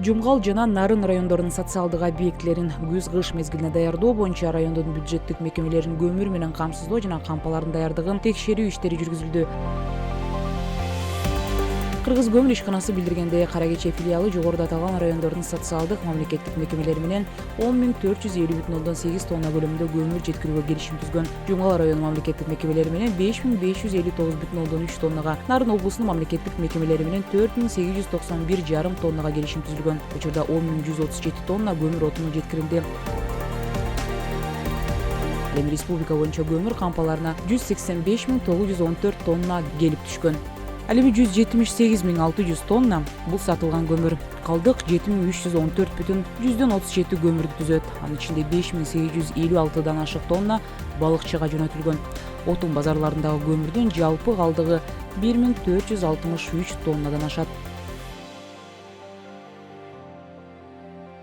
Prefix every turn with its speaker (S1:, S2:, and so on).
S1: Жумгал жана Нарын райондорунун социалдык объектилерин күз-кыш мезгилине даярдоо боюнча райондун бюджеттик мекемелеринин көмүр менен камсыздоо жана кампалардын даярдыгын текшерүү иштери жүргүзүлдү. Кыргыз көмүр ишканасы билдиргендей, Кара Кече филиалы жогоруда аталган райондордун социалдык мамлекеттик мекемелери менен 10.450,8 тонна көлөмүндө көмүр жеткирүүгө келишим түзгөн. Жумгал районунун мамлекеттик мекемелери менен 5.559,3 тоннага, Нарын облусунун мамлекеттик мекемелери менен 4.891,5 тоннага келишим түзүлгөн. Учурда 10.137 тонна көмүр отуну жеткирилди. Эми республика боюнча көмүр кампаларына 185.914 тонна келип түшкөн. Ал эми 178.600 тонна бул сатылган көмүр. Калдык 7.314,37 көмүрдү түзөт. Анын ичинде 5.856 ашык тонна балыкчыга жөнөтүлгөн. Отун базарларындагы көмүрдүн жалпы калдыгы 1.463 тоннадан ашат.